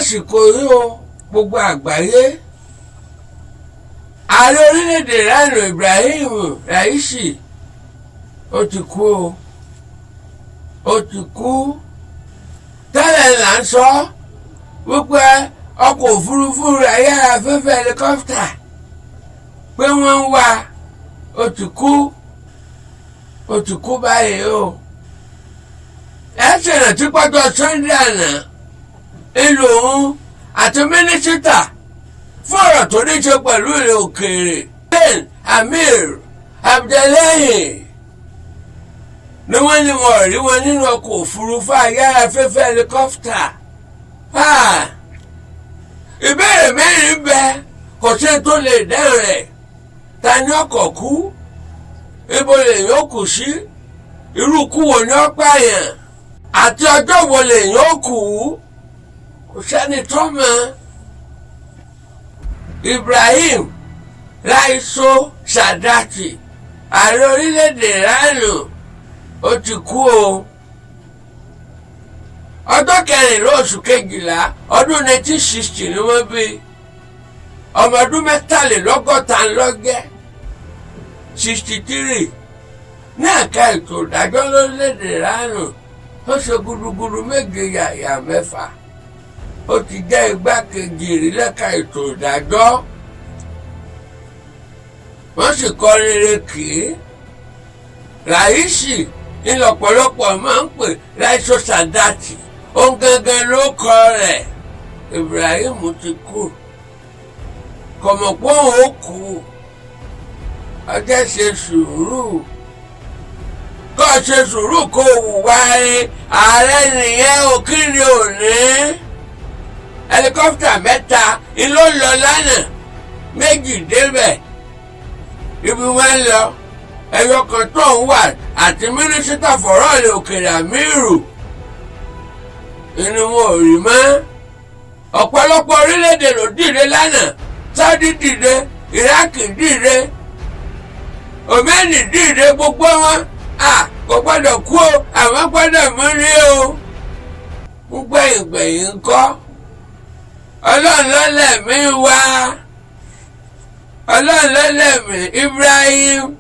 àsìkò yìí o gbogbo àgbáyé ààrẹ orílẹ̀-èdè Iran Ibrahim Raisi ó ti kú o ó ti kú tẹ́lẹ̀ là ń sọ wípé ọkọ̀ òfurufú ayára afẹ́fẹ́ helicopter pé wọ́n ń wá ó ti kú báyìí o ẹ ṣèlè tí pọ́jọ́ Sunday àná ìlú òun àti mínísítà fún ọ̀rọ̀ tó ní ṣe pẹ̀lú ilẹ̀ òkèèrè Ben Amir Abdullahi ni wọ́n ní wọ́n rí wọn nínú ọkọ̀ òfurufú ayára afẹ́fẹ́ helicopter. Ìbéèrè mẹ́rin bẹ kò sí tó lè dáhùn rẹ̀. Ta ni ọkọ̀ kú? Ibo lèyìn ó kù sí? Irú ikú wo ni ó pààyàn? Àti ọjọ́ wo lèyìn ó kù? Kò sẹ́ni tó mọ̀. Ibrahim Raisi Sadati ààrẹ orílẹ̀-èdè Iran ó ti kú o. Ọjọ́ kẹrìnlá oṣù kejìlá ọdún 1960 ni wọ́n bí. Ọmọ ọdún 63 lọ́gẹ́ 63 ní ẹ̀ka ètò ìdájọ́ lórílẹ̀-èdè Iran ó ṣe gudugudu méje yàyà mẹ́fà. Ó ti jẹ́ igbákejì ìrìlẹ́ka ètò ìdájọ́. Wọ́n sì kọ rere kì í. Raisi ní lọ́pọ̀lọpọ̀ máa ń pè Raisi Sadati. Òun gangan ló kọ rẹ̀. Ibrahim ti kú. Kọ̀mọ̀pọ̀ òun ó kú. Ọjọ́ ṣe sùúrù. Kọ́ ṣe sùúrù kó wùwá rí. Ààrẹ nìyẹn ò kí ni ò ní. Helicopter mẹ́ta ló lọ lánàá. Méjì débẹ̀. Ibi wọn lọ. Ẹyọ kan tó ń wà àti mínísítà fọ̀rọ̀ ilẹ̀ òkèèrè Amiru. Inú wọn ò rí mọ́. Ọ̀pọ̀lọpọ̀ orílẹ̀-èdè ló dìde lánàá. Saudi dìde, Iraq dìde, Oman dìde, gbogbo wọn. Kò gbọ́dọ̀ kú o, àwọn gbọ́dọ̀ mú rí o. Gbẹ̀yìn ńkọ́. Ọlọ́run ló lẹ̀mí wá. Ọlọ́run ló lẹ̀mí Ibrahim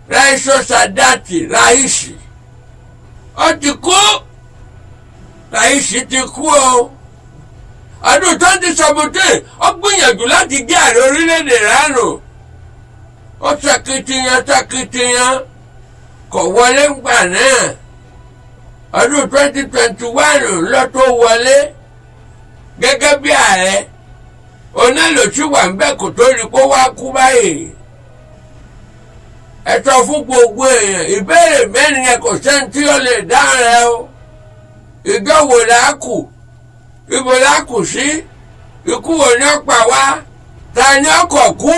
Raisi Sadati Raisi. Ó ti kú. Raisi ti kú o. Ọdún 2017 ó gbìyànjú láti jẹ́ ààrẹ orílẹ̀-èdè Iran. Ó ṣakitiyan kò wọlé ńgbà náà. Ọdún 2021 ló tó wọlé gẹ́gẹ́ bí ààrẹ. Onílòsí wà ń bẹ̀ kò tó rí kó wá kú báyìí. Ẹ sọ fún gbogbo èèyàn ìbéèrè mẹ́rin yẹn kò sẹ́ni tí ó lè dáhùn rẹ̀ o. Ìjọ wo la kù? Ibo la kù sí? Ikú wo ni ó pa wá? Ta ni ọkọ̀ kú?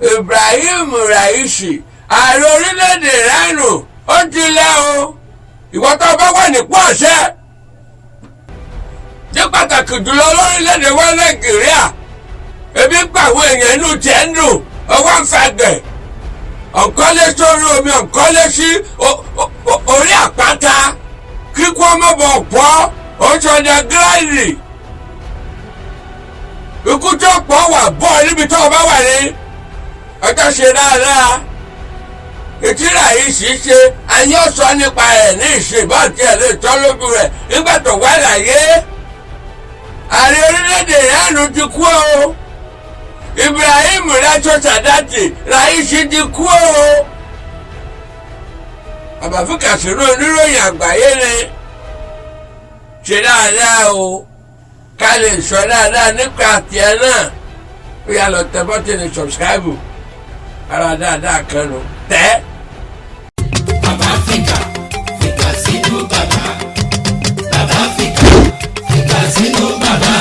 Ibrahim Raisi ààrẹ orílẹ̀-èdè Iran ó ti lẹ́ o. Ìwọ tó bá wà nípò àṣẹ. Ní pàtàkì jùlọ lórílẹ̀-èdè wa Nàìjíríà. Ebi ń pa àwọn èèyàn inú tiẹ̀ ń dùn. Ọwọ́ ń fẹ̀gẹ̀. Ọ̀nkọ́lé sórí omi, ọ̀nkọ́lé sí orí àpáta. Kíkú ọmọ bọ̀ pọ̀. Ó sọdẹ gíláàdì. Ikú tó pọ̀ wà bọ́ níbi tó o bá wà ní. Ọjọ́ ṣe dáadáa. Ìtìrà yìí sì ṣe ayé ọ̀sọ́ nípa rẹ̀ ní ìṣèbọ̀ tí ẹ̀ lè tọ́ lójú rẹ̀ nígbà tó wà láyé. Ààrẹ orílẹ̀-èdè Iran ti kú o. Ibrahim Raisi Sadati Raisi ti kú o. Àbàfíkà sínú oníròyìn àgbáyé ni. Ṣe dáadáa o. Ká lè sọ dáadáa nípa tiẹ̀ náà. Ó yá lọ tẹ bọ́tìnì subscribe. Ara dáadáa kan nù. Tẹ́. Bàbá Áfíríkà fìkà sínú bàbá. Bàbá Áfíríkà fìkà sínú bàbá.